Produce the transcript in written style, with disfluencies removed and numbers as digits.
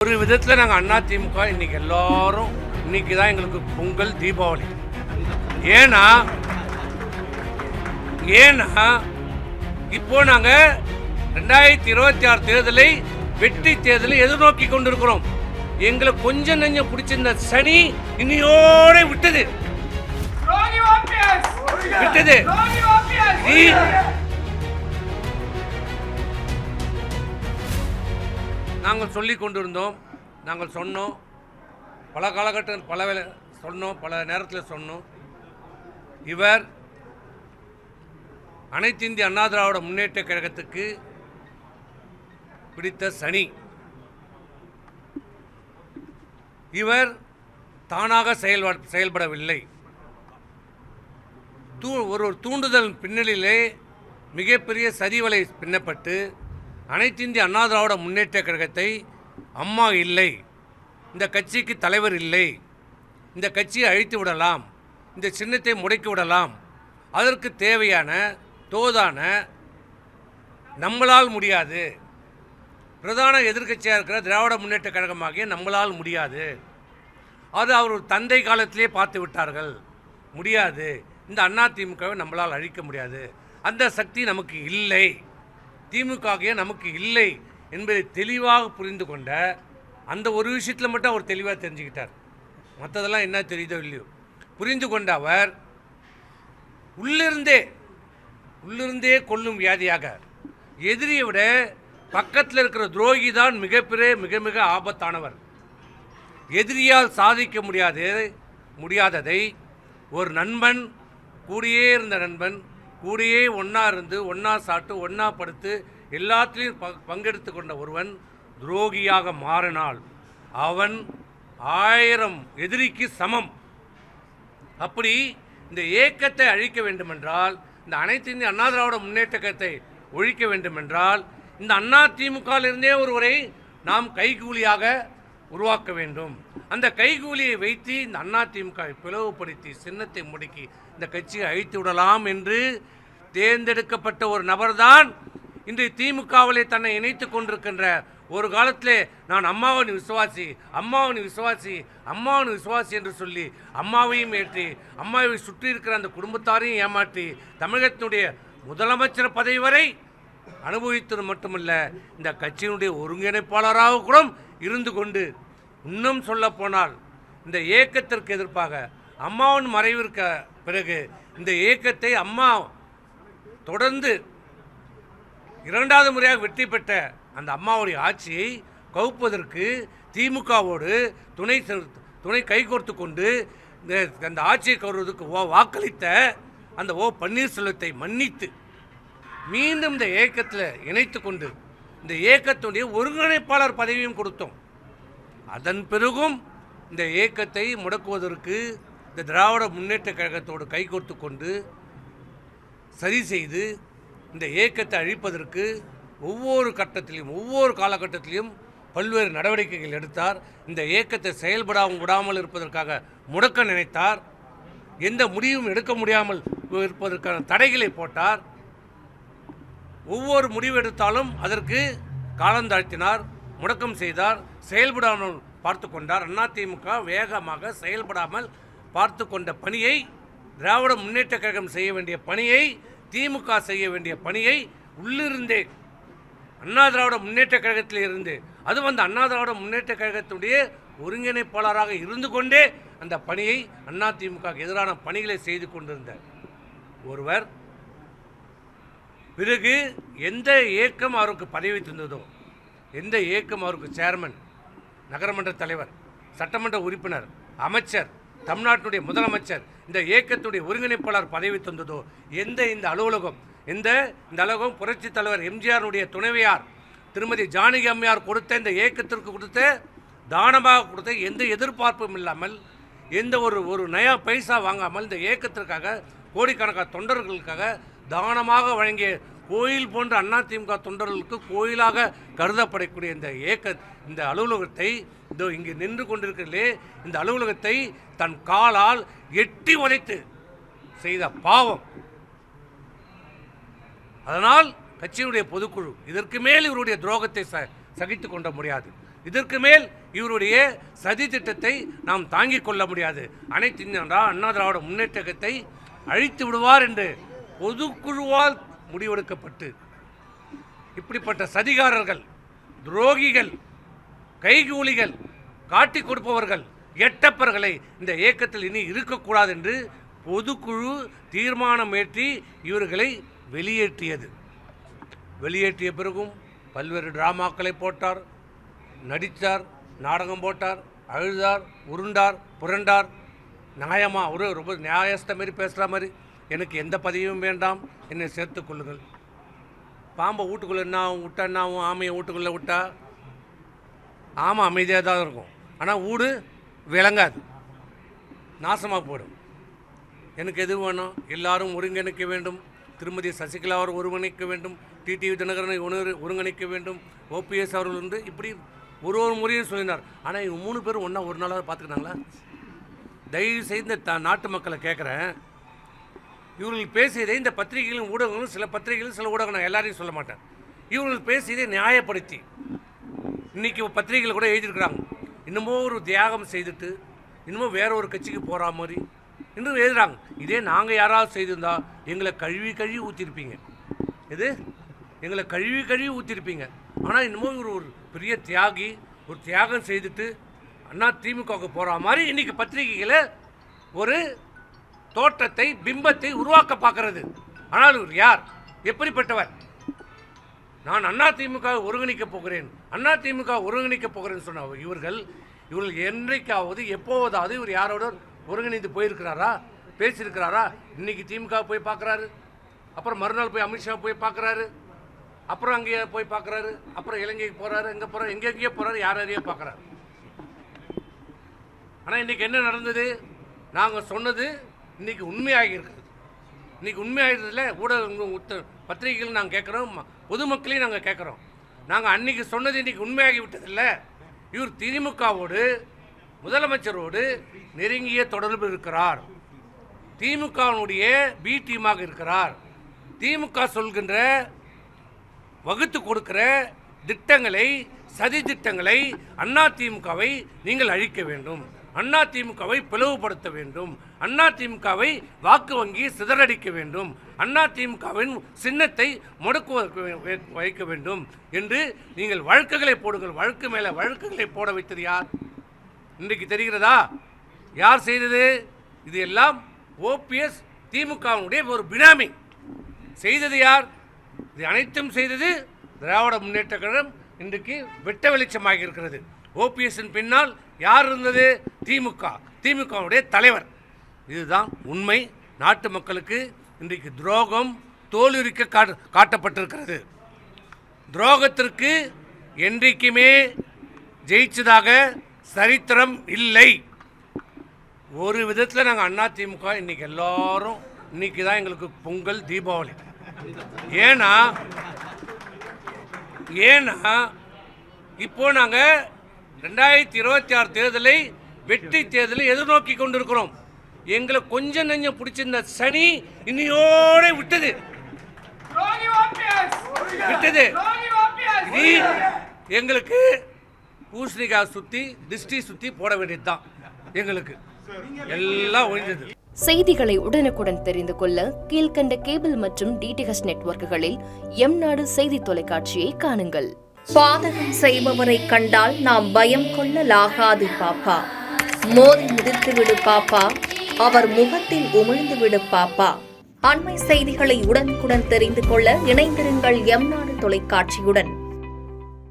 ஒரு விதத்தில் நாங்கள் அதிமுக இன்னைக்கு எல்லாரும் இன்னைக்கு தான் எங்களுக்கு பொங்கல் தீபாவளி. ஏன்னா இப்போ நாங்கள் 2026 தேர்தலை வெற்றி தேர்தலை எதிர்நோக்கி கொண்டிருக்கிறோம். எங்களை கொஞ்சம் நெஞ்சம் பிடிச்சிருந்த சனி இன்னையோட விட்டது. நாங்கள் சொல்லி கொண்டிருந்தோம், நாங்கள் சொன்னோம், பல காலகட்டங்கள் பல நேரத்தில் சொன்னோம். இவர் அனைத்து இந்திய அண்ணா திராவிட முன்னேற்ற கழகத்துக்கு பிடித்த சனி. இவர் தானாக செயல்படவில்லை. ஒரு தூண்டுதல் பின்னணியிலே மிகப்பெரிய சரிவலை பின்னப்பட்டு அனைத்து இந்திய அண்ணா திராவிட முன்னேற்ற கழகத்தை அம்மா இல்லை, இந்த கட்சிக்கு தலைவர் இல்லை, இந்த கட்சியை அழித்து விடலாம், இந்த சின்னத்தை முடக்கி விடலாம், அதற்கு தேவையான தோதான நம்மளால் முடியாது, பிரதான எதிர்க்கட்சியாக இருக்கிற திராவிட முன்னேற்ற கழகமாகிய நம்மளால் முடியாது, அது அவர் தந்தை காலத்திலே பார்த்து விட்டார்கள், முடியாது, இந்த அதிமுகவை நம்மளால் அழிக்க முடியாது, அந்த சக்தி நமக்கு இல்லை, திமுக நமக்கு இல்லை என்பதை தெளிவாக புரிந்து கொண்ட அந்த ஒரு விஷயத்தில் மட்டும் அவர் தெளிவாக தெரிஞ்சுக்கிட்டார். மற்றதெல்லாம் என்ன தெரியுதோ இல்லையோ புரிந்து கொண்ட அவர் உள்ளிருந்தே கொல்லும் வியாதியாக எதிரியை விட பக்கத்தில் இருக்கிற துரோகி தான் மிக மிக ஆபத்தானவர். எதிரியால் சாதிக்க முடியாததை ஒரு நண்பன், கூடியே இருந்த நண்பன், கூடியே ஒன்றா இருந்து ஒன்றா சாப்பிட்டு ஒன்றா படுத்து எல்லாத்திலையும் பங்கெடுத்து கொண்ட ஒருவன் துரோகியாக மாறினால் அவன் 1000 எதிரிக்கு சமம். அப்படி இந்த இயக்கத்தை அழிக்க வேண்டுமென்றால், இந்த அனைத்து இந்திய அண்ணா திராவிட முன்னேற்ற கழகத்தை ஒழிக்க வேண்டுமென்றால், இந்த அதிமுகவிலிருந்தே ஒருவரை நாம் கைகூலியாக உருவாக்க வேண்டும். அந்த கைகூலியை வைத்து இந்த அதிமுகவை பிளவுபடுத்தி சின்னத்தை முடக்கி இந்த கட்சியை அழித்து விடலாம் என்று தேர்ந்தெடுக்கப்பட்ட ஒரு நபர்தான் இன்று திமுகவிலே தன்னை இணைத்து கொண்டிருக்கின்ற. ஒரு காலத்திலே நான் அம்மாவின் விசுவாசி என்று சொல்லி அம்மாவையும் ஏற்றி அம்மாவை சுற்றி இருக்கிற அந்த குடும்பத்தாரையும் ஏமாற்றி தமிழகத்தினுடைய முதலமைச்சர் பதவி வரை அனுபவித்தது மட்டுமல்ல, இந்த கட்சியினுடைய ஒருங்கிணைப்பாளராக கூட இருந்து கொண்டு, இன்னும் சொல்ல போனால் இந்த இயக்கத்திற்கு எதிர்ப்பாக அம்மாவின் மறைவிற்கு பிறகு இந்த இயக்கத்தை அம்மா தொடர்ந்து 2வது முறையாக வெற்றி பெற்ற அந்த அம்மாவுடைய ஆட்சியை கவுப்பதற்கு திமுகவோடு துணை கைகோர்த்து கொண்டு அந்த ஆட்சியை கவுறுவதற்கு வாக்களித்த அந்த பன்னீர்செல்வத்தை மன்னித்து மீண்டும் இந்த இயக்கத்தில் இணைத்து கொண்டு இந்த இயக்கத்துடைய ஒருங்கிணைப்பாளர் பதவியும் கொடுத்தோம். அதன் பிறகும் இந்த இயக்கத்தை முடக்குவதற்கு இந்த திராவிட முன்னேற்ற கழகத்தோடு கைகோர்த்து கொண்டு சரி செய்து இந்த இயக்கத்தை அழிப்பதற்கு ஒவ்வொரு காலகட்டத்திலையும் பல்வேறு நடவடிக்கைகள் எடுத்தார். இந்த இயக்கத்தை விடாமல் இருப்பதற்காக முடக்க நினைத்தார். எந்த முடிவும் எடுக்க முடியாமல் இருப்பதற்கான தடைகளை போட்டார். ஒவ்வொரு முடிவு எடுத்தாலும் அதற்கு காலந்தாழ்த்தினார், முடக்கம் செய்தார், செயல்படாமல் பார்த்து கொண்டார். அதிமுக வேகமாக செயல்படாமல் பார்த்து கொண்ட பணியை, திராவிட முன்னேற்ற கழகம் செய்ய வேண்டிய பணியை, திமுக செய்ய வேண்டிய பணியை உள்ளிருந்தே அண்ணா திராவிட முன்னேற்ற கழகத்தில் இருந்து, அது அண்ணா திராவிட முன்னேற்ற கழகத்துடைய ஒருங்கிணைப்பாளராக இருந்து கொண்டே அந்த பணியை அதிமுக எதிரான பணிகளை செய்து கொண்டிருந்த ஒருவர் பிறகு எந்த இயக்கம் அவருக்கு பதவி தந்ததோ, எந்த இயக்கம் அவருக்கு சேர்மன், நகரமன்ற தலைவர், சட்டமன்ற உறுப்பினர், அமைச்சர், தமிழ்நாட்டுடைய முதலமைச்சர், இந்த இயக்கத்துடைய ஒருங்கிணைப்பாளர் பதவி தந்ததோ, இந்த அலுவலகம் புரட்சித் தலைவர் எம்ஜிஆருடைய துணைவியார் திருமதி ஜானகி அம்மையார் கொடுத்த இந்த இயக்கத்திற்கு கொடுத்த தானமாக கொடுத்த எந்த எதிர்பார்ப்பும் இல்லாமல், எந்த ஒரு நயா பைசா வாங்காமல் இந்த இயக்கத்திற்காக கோடிக்கணக்கான தொண்டர்களுக்காக தானமாக வழங்கிய கோயில் போன்ற அதிமுக தொண்டர்களுக்கு கோயிலாக கருதப்படக்கூடிய இந்த அலுவலகத்தை, இங்கு நின்று கொண்டிருக்கிறே இந்த அலுவலகத்தை தன் காலால் எட்டி உதைத்து செய்த பாவம். அதனால் கட்சியினுடைய பொதுக்குழு இதற்கு மேல் இவருடைய துரோகத்தை சகித்து கொள்ள முடியாது. இதற்கு மேல் இவருடைய சதி திட்டத்தை நாம் தாங்கிக் கொள்ள முடியாது. அனைத்து இந்திய அண்ணா திராவிட முன்னேற்றத்தை அழித்து விடுவார் என்று பொதுக்குழுவால் முடிவெடுக்கப்பட்டு இப்படிப்பட்ட சதிகாரர்கள், துரோகிகள், கைகூலிகள், காட்டி கொடுப்பவர்கள், எட்டப்பர்களை இந்த இயக்கத்தில் இனி இருக்கக்கூடாது என்று பொதுக்குழு தீர்மானம் ஏற்றி இவர்களை வெளியேற்றியது. வெளியேற்றிய பிறகும் பல்வேறு டிராமாக்களை போட்டார், நடித்தார், நாடகம் போட்டார், அழுதார், உருண்டார், புரண்டார். நியாயமாக ஒரு ரொம்ப நியாயஸ்த மாதிரி பேசுகிற மாதிரி எனக்கு எந்த பதவியும் வேண்டாம், என்னை சேர்த்து கொள்ளுங்கள். பாம்பை வீட்டுக்குள்ளே என்னாகும் விட்டா என்னாகும்? ஆமையை வீட்டுக்குள்ளே விட்டா ஆமாம் அமைதியாக தான் இருக்கும், ஆனால் வீடு விளங்காது, நாசமாக போயிடும். எனக்கு எது வேணும்? எல்லாரும் ஒருங்கிணைக்க வேண்டும். திருமதி சசிகலா அவர் ஒருங்கிணைக்க வேண்டும், டிடிவி தினகரனை ஒருங்கிணைக்க வேண்டும், ஓபிஎஸ் அவர்கள் வந்து இப்படி ஒரு முறையும் சொல்லினார். ஆனால் இவங்க 3 பேரும் ஒன்றா ஒரு நாளாக பார்த்துக்கிட்டாங்களா? தயவு செய்து நாட்டு மக்களை கேட்குறேன், இவர்கள் பேசியதை இந்த பத்திரிகைகளும் ஊடகங்களும், சில பத்திரிகைகளும் சில ஊடகம், நான் எல்லாரையும் சொல்ல மாட்டேன், இவர்கள் பேசியதை நியாயப்படுத்தி இன்றைக்கி பத்திரிகைகள் கூட எழுதியிருக்கிறாங்க. இன்னமும் ஒரு தியாகம் செய்துட்டு இன்னமும் வேற ஒரு கட்சிக்கு போகிற மாதிரி இன்னும் எழுதுகிறாங்க. இதே நாங்கள் யாராவது செய்திருந்தா எங்களை கழுவி ஊற்றிருப்பீங்க. இது எங்களை கழுவி ஊற்றிருப்பீங்க. ஆனால் இன்னமும் ஒரு பெரிய தியாகி, ஒரு தியாகம் செய்துட்டு அண்ணா திமுகவுக்கு போகிற மாதிரி இன்றைக்கி பத்திரிகைகளை ஒரு தோற்றத்தை, பிம்பத்தை உருவாக்க பார்க்கறது. ஆனால் இவர் யார், எப்படிப்பட்டவர்? நான் அண்ணா திமுக ஒருங்கிணைக்கப் போகிறேன், அண்ணா திமுக ஒருங்கிணைக்கப் போகிறேன்னு சொன்ன இவர்கள் என்றைக்காவது எப்போதாவது இவர் யாரோட ஒருங்கிணைந்து போயிருக்கிறாரா, பேசியிருக்கிறாரா? இன்றைக்கி திமுக போய் பார்க்குறாரு, அப்புறம் மறுநாள் போய் அமித்ஷா போய் பார்க்குறாரு, அப்புறம் அங்கேயே போய் பார்க்குறாரு, அப்புறம் இலங்கைக்கு போகிறாரு, எங்கே போகிறாரு, எங்கெங்கேயோ போகிறாரு, யாரையோ பார்க்குறாரு. ஆனால் இன்றைக்கி என்ன நடந்தது? நாங்கள் சொன்னது இன்றைக்கி உண்மையாகி இருக்குது. இன்றைக்கி உண்மையாகிறதுல ஊடக பத்திரிகைகள் நாங்கள் கேட்குறோம், பொதுமக்களையும் நாங்கள் கேட்குறோம். நாங்கள் அன்றைக்கி சொன்னது இன்றைக்கி உண்மையாகி விட்டதில்லை. இவர் திமுகவோடு, முதலமைச்சரோடு நெருங்கிய தொடர்பு இருக்கிறார், திமுகவினுடைய பி டீமாக இருக்கிறார். திமுக சொல்கின்ற வகுத்து கொடுக்கிற திட்டங்களை, சதி திட்டங்களை, அண்ணா திமுகவை நீங்கள் அழிக்க வேண்டும், அண்ணா திமுகவை பிளவுபடுத்த வேண்டும், அண்ணா திமுகவை வாக்கு வங்கி சிதறடிக்க வேண்டும், அண்ணா திமுகவின் சின்னத்தை முடக்கு வைக்க வேண்டும் என்று நீங்கள் வழக்குகளை போடுங்கள். வழக்கு மேலே வழக்குகளை போட வைத்தது யார் இன்றைக்கு தெரிகிறதா? யார் செய்தது? இது எல்லாம் ஓபிஎஸ் திமுகவினுடைய ஒரு பினாமி. செய்தது யார்? இது அனைத்தும் செய்தது திராவிட முன்னேற்ற கழகம். இன்றைக்கு வெட்ட வெளிச்சமாக இருக்கிறது. ஓபிஎஸ்ஸின் பின்னால் யார் இருந்தது? திமுக, திமுகவுடைய தலைவர். இதுதான் உண்மை. நாட்டு மக்களுக்கு இன்றைக்கு துரோகம் தோலுரிக்க காட்டப்பட்டிருக்கிறது. துரோகத்திற்கு என்றைக்குமே ஜெயிச்சதாக சரித்திரம் இல்லை. ஒரு விதத்தில் நாங்கள் அண்ணா திமுக இன்றைக்கி எல்லாரும் இன்றைக்கி தான் எங்களுக்கு பொங்கல், தீபாவளி. ஏன்னா இப்போ நாங்கள் 2026 தேர்தலை, வெற்றி தேர்தலை எதிர்நோக்கி கொண்டிருக்கிறோம். எங்களை கொஞ்சம் நெஞ்சம் பிடிச்சிருந்த சனி இன்னையோட விட்டது. எங்களுக்கு பூசணிக்காய் சுற்றி, திஷ்டி சுற்றி போட வேண்டியது தான். எங்களுக்கு எல்லாம் ஒழிந்தது. செய்திகளை உடனுக்குடன் தெரிந்து கொள்ள கீழ்கண்ட கேபிள் மற்றும் டிடிஹெச் நெட்வொர்க்குகளில் எம்நாடு செய்தி தொலைக்காட்சியை காணுங்கள். பாதகம் செய்பவரை கண்டால் நாம் பயம் கொள்ளலாகாது பாப்பா. மோதி மிதித்துவிடு பாப்பா, அவர் முகத்தில் உமிழ்ந்துவிடு பாப்பா. அண்மை செய்திகளை உடனுக்குடன் தெரிந்து கொள்ள இணைந்திருங்கள் எம்நாடு தொலைக்காட்சியுடன்.